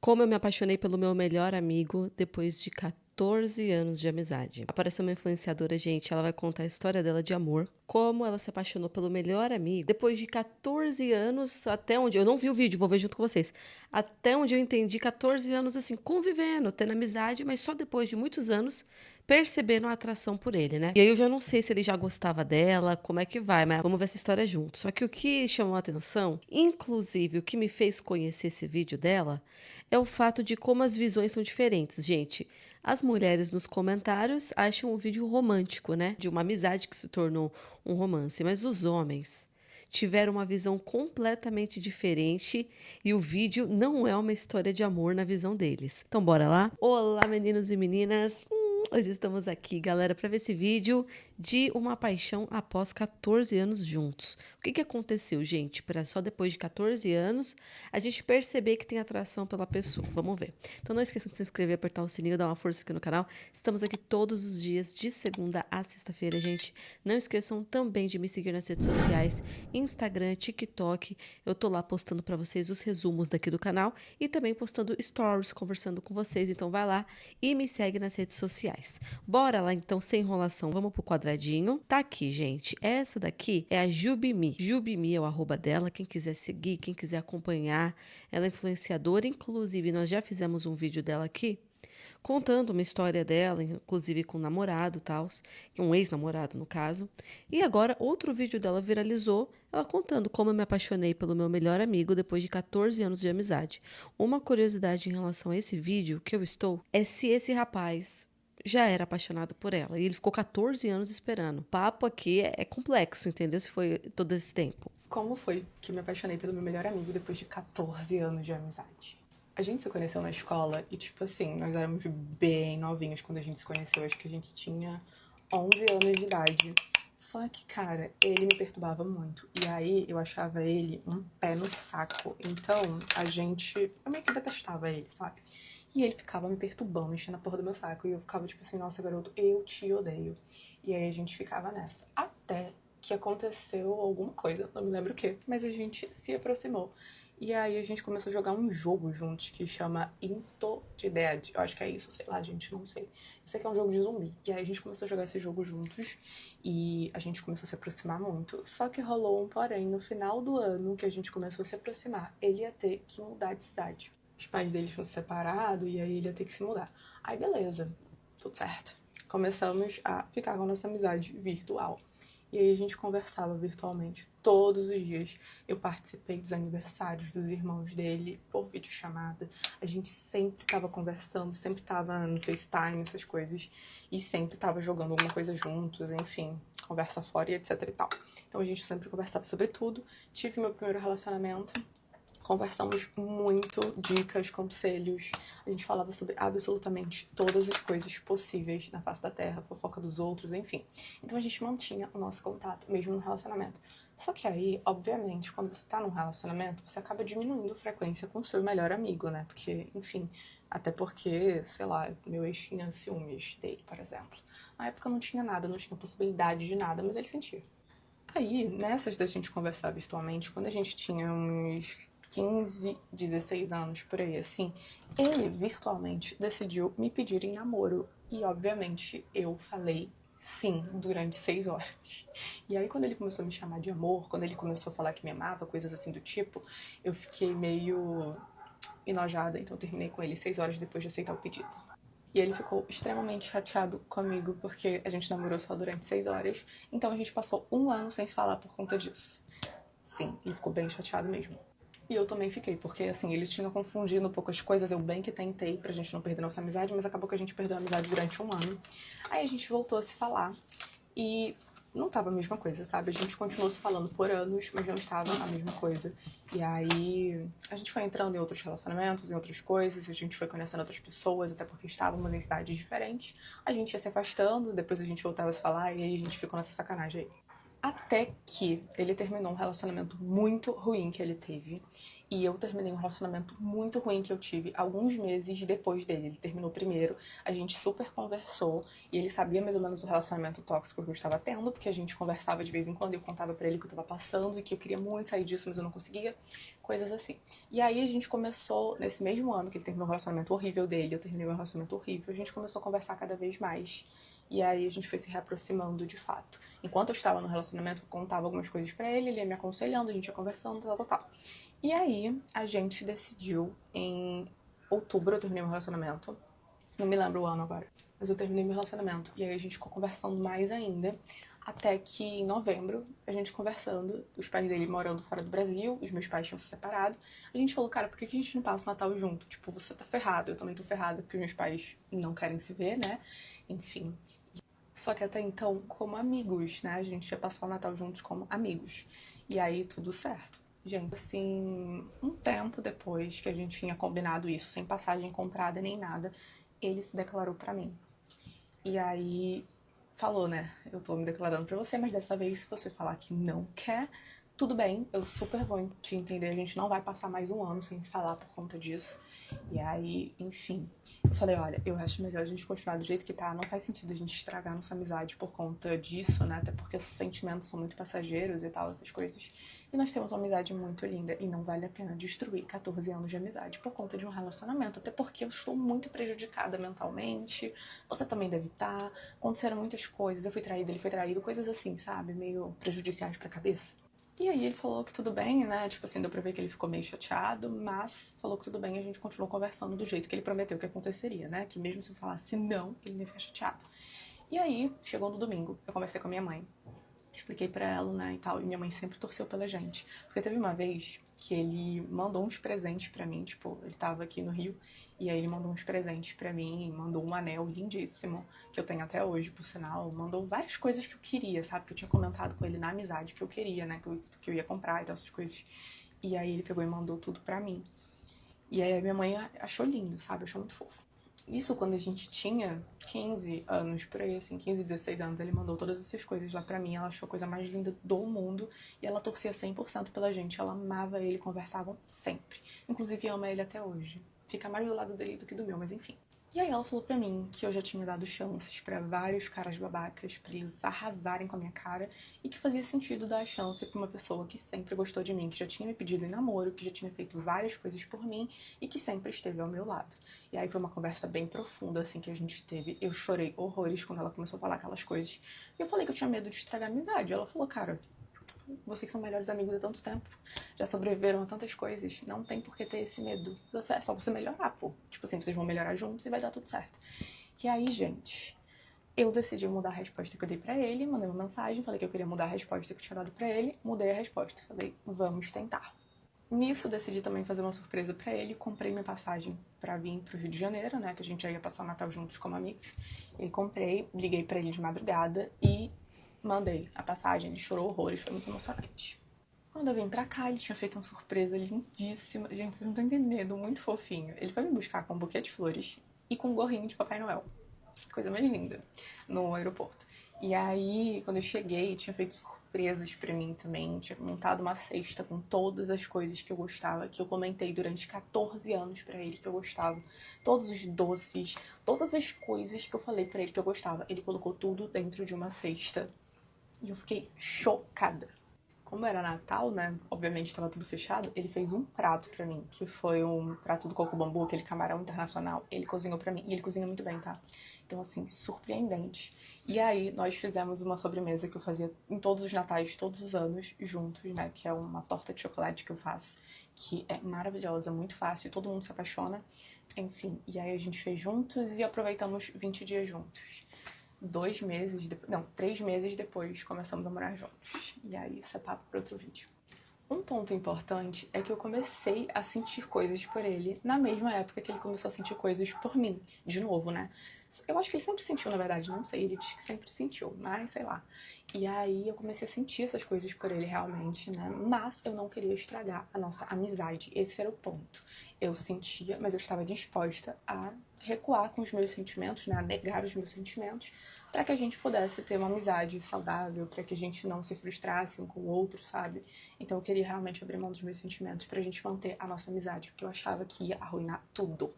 Como eu me apaixonei pelo meu melhor amigo depois de 14 anos de amizade. Apareceu uma influenciadora, gente, ela vai contar a história dela de amor, como ela se apaixonou pelo melhor amigo depois de 14 anos, até onde eu não vi o vídeo, vou ver junto com vocês. Até onde eu entendi, 14 anos assim, convivendo, tendo amizade, mas só depois de muitos anos percebendo a atração por ele, né? E aí eu já não sei se ele já gostava dela, como é que vai, mas vamos ver essa história junto. Só que o que chamou a atenção, inclusive o que me fez conhecer esse vídeo dela, é o fato de como as visões são diferentes, gente. As mulheres nos comentários acham o vídeo romântico, né? De uma amizade que se tornou um romance, mas os homens tiveram uma visão completamente diferente e o vídeo não é uma história de amor na visão deles. Então bora lá? Olá, meninos e meninas! Hoje estamos aqui, galera, para ver esse vídeo de uma paixão após 14 anos juntos. O que aconteceu, gente? Para só depois de 14 anos a gente perceber que tem atração pela pessoa. Vamos ver. Então não esqueçam de se inscrever, apertar o sininho, dar uma força aqui no canal. Estamos aqui todos os dias, de segunda a sexta-feira, gente. Não esqueçam também de me seguir nas redes sociais, Instagram, TikTok. Eu tô lá postando para vocês os resumos daqui do canal e também postando stories, conversando com vocês. Então vai lá e me segue nas redes sociais. Bora lá então, sem enrolação, vamos pro quadradinho. Tá aqui, gente. Essa daqui é a Jubimi. Jubimi é o arroba dela. Quem quiser seguir, quem quiser acompanhar, ela é influenciadora. Inclusive, nós já fizemos um vídeo dela aqui contando uma história dela, inclusive com um namorado e tal, um ex-namorado no caso. E agora outro vídeo dela viralizou, ela contando como eu me apaixonei pelo meu melhor amigo depois de 14 anos de amizade. Uma curiosidade em relação a esse vídeo que eu estou é se esse rapaz já era apaixonado por ela. E ele ficou 14 anos esperando. O papo aqui é complexo, entendeu? Se foi todo esse tempo. Como foi que eu me apaixonei pelo meu melhor amigo depois de 14 anos de amizade? A gente se conheceu na escola e, tipo assim, nós éramos bem novinhos quando a gente se conheceu. Acho que a gente tinha 11 anos de idade. Só que, cara, ele me perturbava muito. E aí eu achava ele um pé no saco. Então, eu meio que detestava ele, sabe? E ele ficava me perturbando, enchendo a porra do meu saco. E eu ficava tipo assim, nossa, garoto, eu te odeio. E aí a gente ficava nessa. Até que aconteceu alguma coisa, não me lembro o que, mas a gente se aproximou. E aí a gente começou a jogar um jogo juntos que chama Into the Dead. Eu acho que é isso, sei lá, gente, não sei. Eu sei que é um jogo de zumbi. E aí a gente começou a jogar esse jogo juntos e a gente começou a se aproximar muito. Só que rolou um porém, no final do ano que a gente começou a se aproximar, ele ia ter que mudar de cidade. Os pais dele tinham se separado e aí ele ia ter que se mudar. Aí beleza, tudo certo. Começamos a ficar com a nossa amizade virtual. E aí a gente conversava virtualmente todos os dias. Eu participei dos aniversários dos irmãos dele por videochamada. A gente sempre tava conversando, sempre tava no FaceTime, essas coisas. E sempre tava jogando alguma coisa juntos, enfim, conversa fora e etc e tal. Então a gente sempre conversava sobre tudo. Tive meu primeiro relacionamento. Conversamos muito, dicas, conselhos. A gente falava sobre absolutamente todas as coisas possíveis na face da Terra, fofoca dos outros, enfim. Então a gente mantinha o nosso contato, mesmo no relacionamento. Só que aí, obviamente, quando você tá num relacionamento, você acaba diminuindo a frequência com o seu melhor amigo, né? Porque, enfim, até porque, sei lá, meu ex tinha ciúmes dele, por exemplo. Na época não tinha nada, não tinha possibilidade de nada, mas ele sentia. Aí, nessas da gente conversar virtualmente, quando a gente tinha uns 15, 16 anos por aí, assim, ele virtualmente decidiu me pedir em namoro. E, obviamente, eu falei sim durante 6 horas. E aí, quando ele começou a me chamar de amor, quando ele começou a falar que me amava, coisas assim do tipo, eu fiquei meio enojada, então eu terminei com ele 6 horas depois de aceitar o pedido. E ele ficou extremamente chateado comigo porque a gente namorou só durante 6 horas. Então a gente passou um ano sem se falar por conta disso. Sim, ele ficou bem chateado mesmo. E eu também fiquei, porque assim, ele tinha confundido um pouco as coisas. Eu bem que tentei pra gente não perder nossa amizade, mas acabou que a gente perdeu a amizade durante um ano. Aí a gente voltou a se falar e não tava a mesma coisa, sabe? A gente continuou se falando por anos, mas não estava a mesma coisa. E aí a gente foi entrando em outros relacionamentos, em outras coisas, a gente foi conhecendo outras pessoas, até porque estávamos em cidades diferentes. A gente ia se afastando, depois a gente voltava a se falar e aí a gente ficou nessa sacanagem aí. Até que ele terminou um relacionamento muito ruim que ele teve. E eu terminei um relacionamento muito ruim que eu tive alguns meses depois dele. Ele terminou primeiro, a gente super conversou e ele sabia mais ou menos o relacionamento tóxico que eu estava tendo, porque a gente conversava de vez em quando e eu contava pra ele que eu tava passando e que eu queria muito sair disso, mas eu não conseguia, coisas assim. E aí a gente começou, nesse mesmo ano que ele terminou o relacionamento horrível dele, eu terminei meu relacionamento horrível, a gente começou a conversar cada vez mais. E aí a gente foi se reaproximando de fato. Enquanto eu estava no relacionamento, eu contava algumas coisas pra ele ia me aconselhando, a gente ia conversando, tal. E aí a gente decidiu em outubro, eu terminei meu relacionamento. Não me lembro o ano agora, mas eu terminei meu relacionamento. E aí a gente ficou conversando mais ainda. Até que em novembro, a gente conversando, os pais dele morando fora do Brasil, os meus pais tinham se separado. A gente falou, cara, por que a gente não passa o Natal junto? Tipo, você tá ferrado, eu também tô ferrada, porque os meus pais não querem se ver, né? Enfim. Só que até então, como amigos, né? A gente ia passar o Natal juntos como amigos. E aí, tudo certo. Gente, assim, um tempo depois que a gente tinha combinado isso, sem passagem comprada nem nada, ele se declarou pra mim. E aí, falou, né? Eu tô me declarando pra você, mas dessa vez, se você falar que não quer, tudo bem, eu super vou te entender. A gente não vai passar mais um ano sem se falar por conta disso. E aí, enfim, eu falei, olha, eu acho melhor a gente continuar do jeito que tá. Não faz sentido a gente estragar nossa amizade por conta disso, né? Até porque esses sentimentos são muito passageiros e tal, essas coisas. E nós temos uma amizade muito linda e não vale a pena destruir 14 anos de amizade por conta de um relacionamento. Até porque eu estou muito prejudicada mentalmente. Você também deve estar. Aconteceram muitas coisas. Eu fui traída, ele foi traído. Coisas assim, sabe? Meio prejudiciais pra cabeça. E aí ele falou que tudo bem, né? Tipo assim, deu pra ver que ele ficou meio chateado, mas falou que tudo bem e a gente continuou conversando do jeito que ele prometeu que aconteceria, né? Que mesmo se eu falasse não, ele não ia ficar chateado. E aí, chegou no domingo, eu conversei com a minha mãe. Expliquei pra ela, né, e tal. E minha mãe sempre torceu pela gente. Porque teve uma vez que ele mandou uns presentes pra mim, tipo, ele tava aqui no Rio, e aí ele mandou uns presentes pra mim, mandou um anel lindíssimo, que eu tenho até hoje, por sinal, mandou várias coisas que eu queria, sabe, que eu tinha comentado com ele na amizade, que eu queria, né, que eu ia comprar e tal, essas coisas. E aí ele pegou e mandou tudo pra mim. E aí a minha mãe achou lindo, sabe, achou muito fofo. Isso quando a gente tinha 15 anos, por aí, assim, 15, 16 anos, ele mandou todas essas coisas lá pra mim, ela achou a coisa mais linda do mundo, e ela torcia 100% pela gente, ela amava ele, conversavam sempre. Inclusive ama ele até hoje. Fica mais do lado dele do que do meu, mas enfim. E aí ela falou pra mim que eu já tinha dado chances pra vários caras babacas, pra eles arrasarem com a minha cara, e que fazia sentido dar a chance pra uma pessoa que sempre gostou de mim, que já tinha me pedido em namoro, que já tinha feito várias coisas por mim e que sempre esteve ao meu lado. E aí foi uma conversa bem profunda, assim, que a gente teve. Eu chorei horrores quando ela começou a falar aquelas coisas. E eu falei que eu tinha medo de estragar a amizade. Ela falou, cara, vocês que são melhores amigos há tanto tempo, já sobreviveram a tantas coisas, não tem por que ter esse medo. É só você melhorar, pô. Tipo assim, vocês vão melhorar juntos e vai dar tudo certo. E aí, gente, eu decidi mudar a resposta que eu dei pra ele, mandei uma mensagem, falei que eu queria mudar a resposta que eu tinha dado pra ele, mudei a resposta. Falei, vamos tentar. Nisso, decidi também fazer uma surpresa pra ele, comprei minha passagem pra vir pro Rio de Janeiro, né, que a gente já ia passar o Natal juntos como amigos. E comprei, liguei pra ele de madrugada e mandei a passagem. Ele chorou horrores, foi muito emocionante. Quando eu vim pra cá, ele tinha feito uma surpresa lindíssima. Gente, vocês não estão entendendo, muito fofinho. Ele foi me buscar com um buquê de flores e com um gorrinho de Papai Noel. Coisa mais linda, no aeroporto. E aí, quando eu cheguei, tinha feito surpresas pra mim também. Tinha montado uma cesta com todas as coisas que eu gostava, que eu comentei durante 14 anos pra ele que eu gostava. Todos os doces, todas as coisas que eu falei pra ele que eu gostava. Ele colocou tudo dentro de uma cesta. E eu fiquei chocada. Como era Natal, né? Obviamente estava tudo fechado. Ele fez um prato pra mim, que foi um prato do coco bambu, aquele camarão internacional. Ele cozinhou pra mim e ele cozinha muito bem, tá? Então, assim, surpreendente. E aí, nós fizemos uma sobremesa que eu fazia em todos os natais, todos os anos, juntos, né? Que é uma torta de chocolate que eu faço, que é maravilhosa, muito fácil, todo mundo se apaixona. Enfim, e aí a gente fez juntos e aproveitamos 20 dias juntos. 2 meses depois, não, 3 meses depois começamos a morar juntos. E aí isso é papo para outro vídeo. Um ponto importante é que eu comecei a sentir coisas por ele na mesma época que ele começou a sentir coisas por mim. De novo, né? Eu acho que ele sempre sentiu, na verdade, não sei, ele diz que sempre sentiu, mas sei lá. E aí eu comecei a sentir essas coisas por ele realmente, né? Mas eu não queria estragar a nossa amizade. Esse era o ponto. Eu sentia, mas eu estava disposta a recuar com os meus sentimentos, né, a negar os meus sentimentos, para que a gente pudesse ter uma amizade saudável, para que a gente não se frustrasse um com o outro, sabe? Então eu queria realmente abrir mão dos meus sentimentos pra gente manter a nossa amizade, porque eu achava que ia arruinar tudo.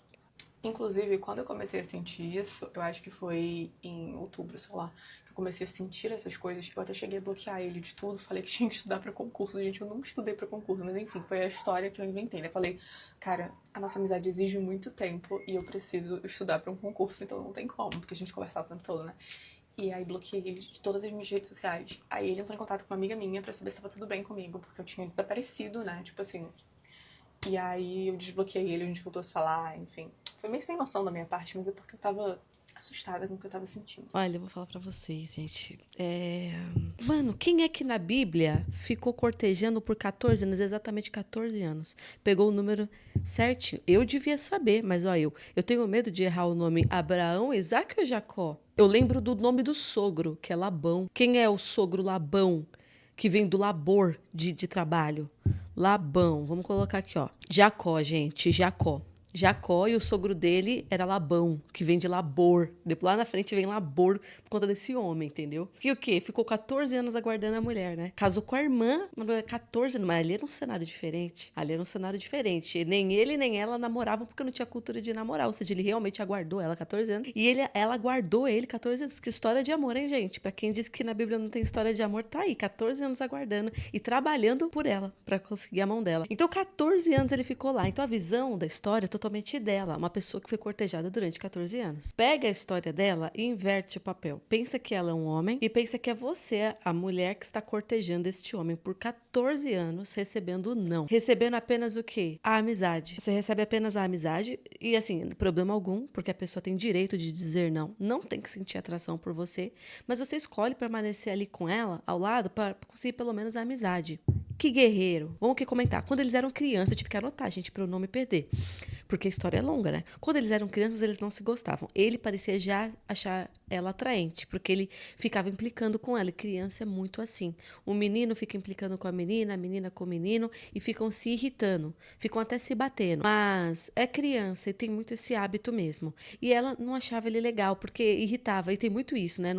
Inclusive, quando eu comecei a sentir isso, eu acho que foi em outubro, sei lá, que eu comecei a sentir essas coisas. Eu até cheguei a bloquear ele de tudo, falei que tinha que estudar pra concurso. Gente, eu nunca estudei pra concurso, mas enfim, foi a história que eu inventei, né? Falei, cara, a nossa amizade exige muito tempo e eu preciso estudar pra um concurso, então não tem como, porque a gente conversava o tempo todo, né? E aí bloqueei ele de todas as minhas redes sociais. Aí ele entrou em contato com uma amiga minha pra saber se tava tudo bem comigo, porque eu tinha desaparecido, né? Tipo assim. E aí eu desbloqueei ele, a gente voltou a se falar, enfim. Foi meio sem noção da minha parte, mas é porque eu tava assustada com o que eu tava sentindo. Olha, eu vou falar pra vocês, gente. Mano, quem é que na Bíblia ficou cortejando por 14 anos, exatamente 14 anos? Pegou o número certinho. Eu devia saber, mas ó, eu tenho medo de errar o nome Abraão, Isaac ou Jacó? Eu lembro do nome do sogro, que é Labão. Quem é o sogro Labão? Que vem do labor de trabalho. Labão, vamos colocar aqui, ó. Jacó, gente, Jacó. Jacó e o sogro dele era Labão, que vem de labor. Depois lá na frente vem labor por conta desse homem, entendeu? E o quê? Ficou 14 anos aguardando a mulher, né? Casou com a irmã, 14 anos, mas ali era um cenário diferente. Ali era um cenário diferente. Nem ele nem ela namoravam porque não tinha cultura de namorar. Ou seja, ele realmente aguardou ela 14 anos. E ela aguardou ele 14 anos. Que história de amor, hein, gente? Pra quem diz que na Bíblia não tem história de amor, tá aí, 14 anos aguardando e trabalhando por ela, pra conseguir a mão dela. Então, 14 anos ele ficou lá. Então, a visão da história é totalmente dela, uma pessoa que foi cortejada durante 14 anos. Pega a história dela e inverte o papel. Pensa que ela é um homem e pensa que é você, a mulher que está cortejando este homem por 14 anos, recebendo não. Recebendo apenas o quê? A amizade. Você recebe apenas a amizade e, assim, problema algum, porque a pessoa tem direito de dizer não. Não tem que sentir atração por você, mas você escolhe permanecer ali com ela, ao lado, para conseguir pelo menos a amizade. Que guerreiro. Vamos aqui comentar. Quando eles eram crianças, eu tive que anotar, gente, para eu não me perder. Porque a história é longa, né? Quando eles eram crianças, eles não se gostavam. Ele parecia já achar ela atraente, porque ele ficava implicando com ela. E criança é muito assim. O menino fica implicando com a menina com o menino, e ficam se irritando. Ficam até se batendo. Mas é criança e tem muito esse hábito mesmo. E ela não achava ele legal, porque irritava. E tem muito isso, né?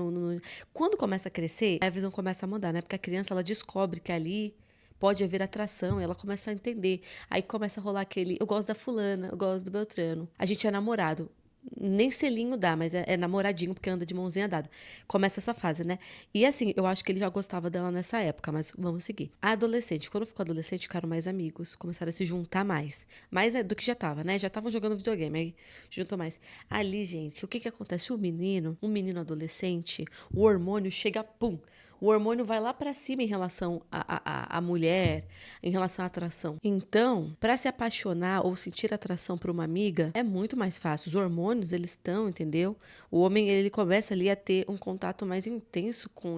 Quando começa a crescer, a visão começa a mudar, né? Porque a criança, ela descobre que ali pode haver atração, ela começa a entender. Aí começa a rolar aquele, eu gosto da fulana, eu gosto do Beltrano. A gente é namorado. Nem selinho dá, mas é namoradinho, porque anda de mãozinha dada. Começa essa fase, né? E assim, eu acho que ele já gostava dela nessa época, mas vamos seguir. A adolescente, quando ficou adolescente, ficaram mais amigos, começaram a se juntar mais. Mais do que já tava, né? Já estavam jogando videogame, aí juntou mais. Ali, gente, o que que acontece? Um menino adolescente, o hormônio chega, pum! O hormônio vai lá pra cima em relação à mulher, em relação à atração. Então, pra se apaixonar ou sentir atração por uma amiga, é muito mais fácil. Os hormônios, eles estão, entendeu? O homem, ele começa ali a ter um contato mais intenso com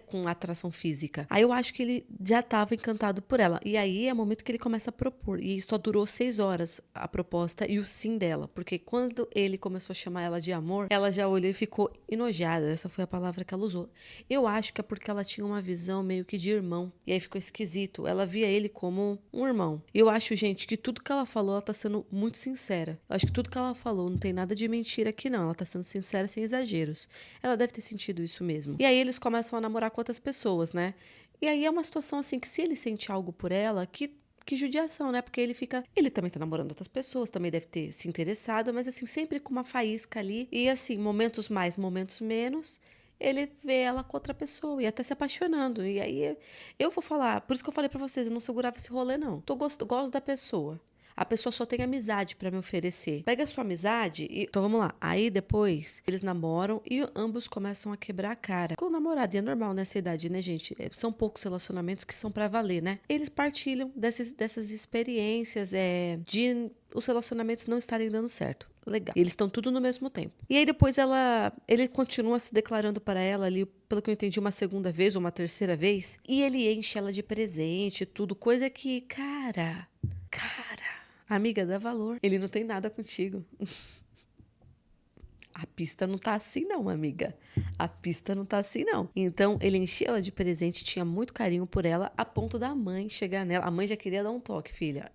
com a atração física. Aí eu acho que ele já estava encantado por ela. E aí é o momento que ele começa a propor. E só durou 6 horas a proposta e o sim dela. Porque quando ele começou a chamar ela de amor, ela já olhou e ficou enojada. Essa foi a palavra que ela usou. Eu acho que é porque ela tinha uma visão meio que de irmão. E aí ficou esquisito. Ela via ele como um irmão. E eu acho, gente, que tudo que ela falou, ela tá sendo muito sincera. Eu acho que tudo que ela falou não tem nada de mentira aqui, não. Ela tá sendo sincera, sem exageros. Ela deve ter sentido isso mesmo. E aí eles começam a namorar com outras pessoas, né? E aí é uma situação assim que se ele sente algo por ela, que judiação, né? Porque ele também tá namorando outras pessoas, também deve ter se interessado, mas assim, sempre com uma faísca ali. E assim, momentos mais, momentos menos, ele vê ela com outra pessoa e até se apaixonando. E aí eu vou falar, por isso que eu falei pra vocês, eu não segurava esse rolê, não. Gosto da pessoa. A pessoa só tem amizade pra me oferecer. Pega a sua amizade e... Então vamos lá. Aí depois eles namoram e ambos começam a quebrar a cara. Com o namorado, e é normal nessa idade, né, gente? São poucos relacionamentos que são pra valer, né? Eles partilham dessas experiências de os relacionamentos não estarem dando certo. Legal. E eles estão tudo no mesmo tempo. E aí depois ele continua se declarando para ela ali, pelo que eu entendi, uma segunda vez ou uma terceira vez. E ele enche ela de presente, tudo. Coisa que, cara... Amiga, dá valor. Ele não tem nada contigo. A pista não tá assim não, amiga. A pista não tá assim não. Então, ele enchia ela de presente, tinha muito carinho por ela, a ponto da mãe chegar nela. A mãe já queria dar um toque, filha.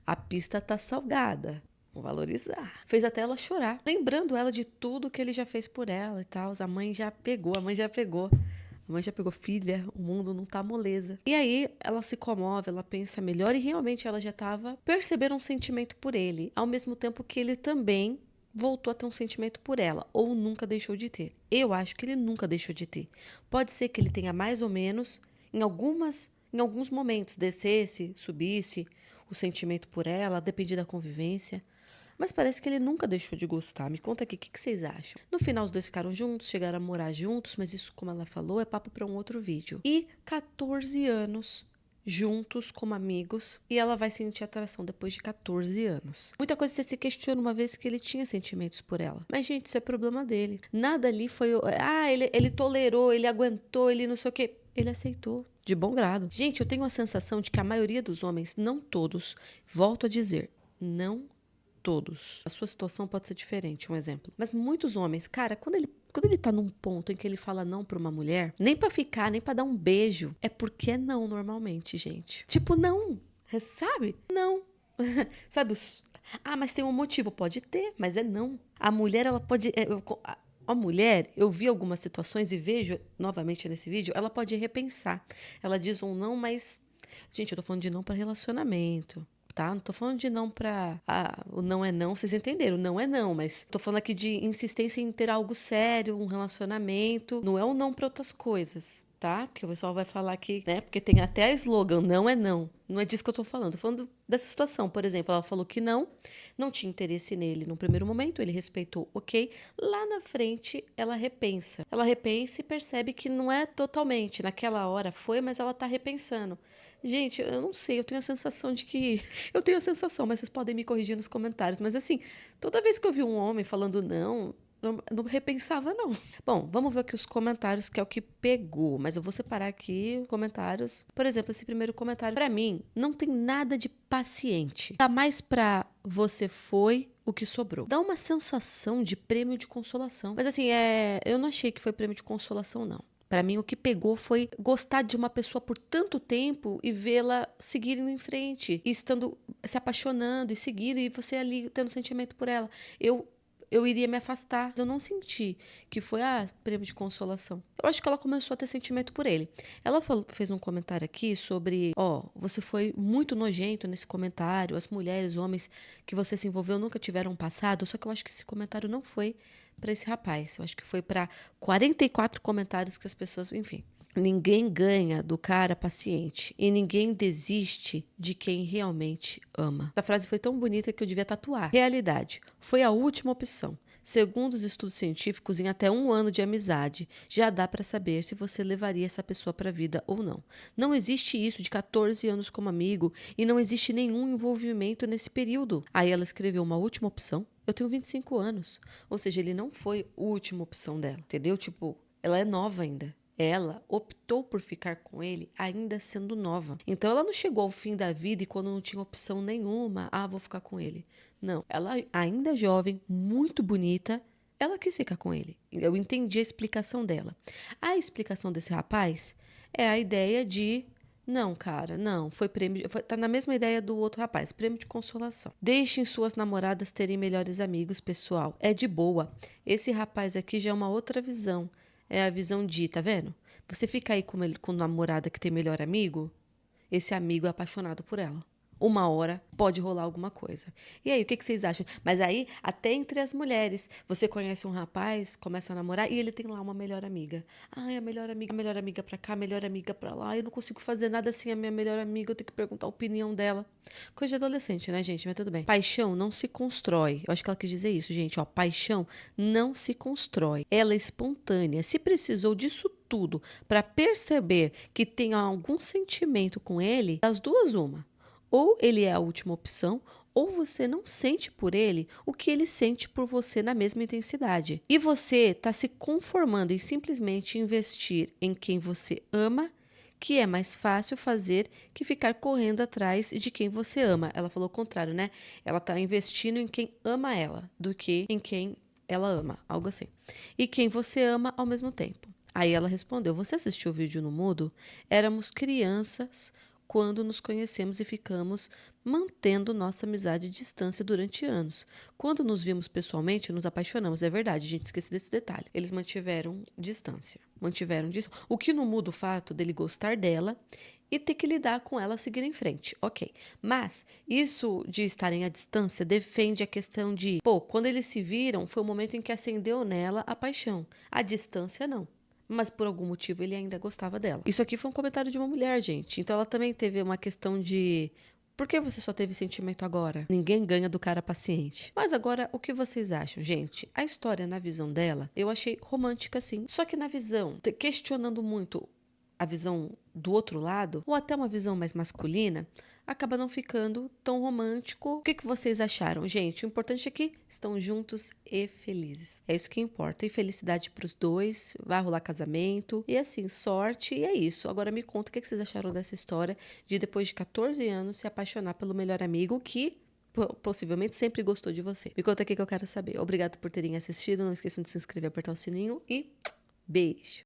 A pista tá salgada. Valorizar. Fez até ela chorar, lembrando ela de tudo que ele já fez por ela e tal. A mãe já pegou. A mãe já pegou, filha, o mundo não tá moleza. E aí ela se comove, ela pensa melhor e realmente ela já tava percebendo um sentimento por ele, ao mesmo tempo que ele também voltou a ter um sentimento por ela, ou nunca deixou de ter. Eu acho que ele nunca deixou de ter. Pode ser que ele tenha mais ou menos, em alguns momentos, descesse, subisse o sentimento por ela, depende da convivência. Mas parece que ele nunca deixou de gostar. Me conta aqui, o que vocês acham? No final, os dois ficaram juntos, chegaram a morar juntos, mas isso, como ela falou, é papo para um outro vídeo. E 14 anos juntos como amigos, e ela vai sentir atração depois de 14 anos. Muita coisa você se questiona uma vez que ele tinha sentimentos por ela. Mas, gente, isso é problema dele. Nada ali foi... ele tolerou, ele aguentou, ele não sei o quê. Ele aceitou. De bom grado. Gente, eu tenho a sensação de que a maioria dos homens, não todos, volto a dizer, não todos. A sua situação pode ser diferente, um exemplo. Mas muitos homens, cara, quando ele tá num ponto em que ele fala não pra uma mulher, nem pra ficar, nem pra dar um beijo, é porque é não normalmente, gente. Tipo, não. Sabe? Não. Sabe os... mas tem um motivo. Pode ter, mas é não. A mulher, ela pode... A mulher, eu vi algumas situações e vejo novamente nesse vídeo, ela pode repensar. Ela diz um não, mas... Gente, eu tô falando de não pra relacionamento. Tá? Não tô falando de não pra... o não é não, vocês entenderam. O não é não, mas tô falando aqui de insistência em ter algo sério, um relacionamento. Não é um não pra outras coisas, tá? Porque o pessoal vai falar aqui, né? Porque tem até a slogan, não é não. Não é disso que eu tô falando. Tô falando dessa situação. Por exemplo, ela falou que não tinha interesse nele no primeiro momento, ele respeitou, ok. Lá na frente, ela repensa. Ela repensa e percebe que não é totalmente. Naquela hora foi, mas ela tá repensando. Gente, eu não sei, eu tenho a sensação de que... Eu tenho a sensação, mas vocês podem me corrigir nos comentários. Mas assim, toda vez que eu vi um homem falando não, eu não repensava, não. Bom, vamos ver aqui os comentários, que é o que pegou. Mas eu vou separar aqui comentários. Por exemplo, esse primeiro comentário, pra mim, não tem nada de paciente. Tá mais pra você foi o que sobrou. Dá uma sensação de prêmio de consolação. Mas assim, eu não achei que foi prêmio de consolação, não. Para mim, o que pegou foi gostar de uma pessoa por tanto tempo e vê-la seguir em frente, e estando se apaixonando e seguindo, e você ali tendo sentimento por ela. Eu iria me afastar. Eu não senti que foi prêmio de consolação. Eu acho que ela começou a ter sentimento por ele. Ela fez um comentário aqui sobre, você foi muito nojento nesse comentário, as mulheres, homens que você se envolveu nunca tiveram um passado, só que eu acho que esse comentário não foi para esse rapaz. Eu acho que foi para 44 comentários que as pessoas, enfim. Ninguém ganha do cara paciente e ninguém desiste de quem realmente ama. Essa frase foi tão bonita que eu devia tatuar. Realidade. Foi a última opção. Segundo os estudos científicos, em até 1 ano de amizade, já dá para saber se você levaria essa pessoa para a vida ou não. Não existe isso de 14 anos como amigo e não existe nenhum envolvimento nesse período. Aí ela escreveu uma última opção. Eu tenho 25 anos. Ou seja, ele não foi a última opção dela, entendeu? Tipo, ela é nova ainda. Ela optou por ficar com ele ainda sendo nova. Então ela não chegou ao fim da vida e quando não tinha opção nenhuma, vou ficar com ele. Não, ela ainda jovem, muito bonita, ela quis ficar com ele. Eu entendi a explicação dela. A explicação desse rapaz é a ideia de... Não, cara, não. Foi prêmio. Tá na mesma ideia do outro rapaz. Prêmio de consolação. Deixem suas namoradas terem melhores amigos, pessoal. É de boa. Esse rapaz aqui já é uma outra visão. É a visão de, tá vendo? Você fica aí com namorada que tem melhor amigo, esse amigo é apaixonado por ela. Uma hora pode rolar alguma coisa. E aí, o que vocês acham? Mas aí, até entre as mulheres, você conhece um rapaz, começa a namorar e ele tem lá uma melhor amiga. A melhor amiga pra cá, a melhor amiga pra lá. Eu não consigo fazer nada sem a minha melhor amiga, eu tenho que perguntar a opinião dela. Coisa de adolescente, né, gente? Mas tudo bem. Paixão não se constrói. Eu acho que ela quis dizer isso, gente. Paixão não se constrói. Ela é espontânea. Se precisou disso tudo para perceber que tem algum sentimento com ele, das duas, uma. Ou ele é a última opção, ou você não sente por ele o que ele sente por você na mesma intensidade. E você está se conformando em simplesmente investir em quem você ama, que é mais fácil fazer que ficar correndo atrás de quem você ama. Ela falou o contrário, né? Ela está investindo em quem ama ela, do que em quem ela ama, algo assim. E quem você ama ao mesmo tempo. Aí ela respondeu, você assistiu o vídeo no mudo? Éramos crianças quando nos conhecemos e ficamos mantendo nossa amizade à distância durante anos. Quando nos vimos pessoalmente, nos apaixonamos. É verdade, a gente esquece desse detalhe. Eles mantiveram distância. O que não muda o fato dele gostar dela e ter que lidar com ela seguir em frente. Ok. Mas isso de estarem à distância defende a questão de, quando eles se viram, foi o momento em que acendeu nela a paixão. A distância, não. Mas por algum motivo ele ainda gostava dela. Isso aqui foi um comentário de uma mulher, gente. Então ela também teve uma questão de: por que você só teve sentimento agora? Ninguém ganha do cara paciente. Mas agora, o que vocês acham, gente? A história, na visão dela, eu achei romântica, sim. Só que na visão, questionando muito a visão do outro lado, ou até uma visão mais masculina, acaba não ficando tão romântico. O que vocês acharam? Gente, o importante é que estão juntos e felizes. É isso que importa. E felicidade pros dois, vai rolar casamento, e assim, sorte, e é isso. Agora me conta o que vocês acharam dessa história de depois de 14 anos se apaixonar pelo melhor amigo que possivelmente sempre gostou de você. Me conta aqui que eu quero saber. Obrigada por terem assistido. Não esqueçam de se inscrever, apertar o sininho e beijo!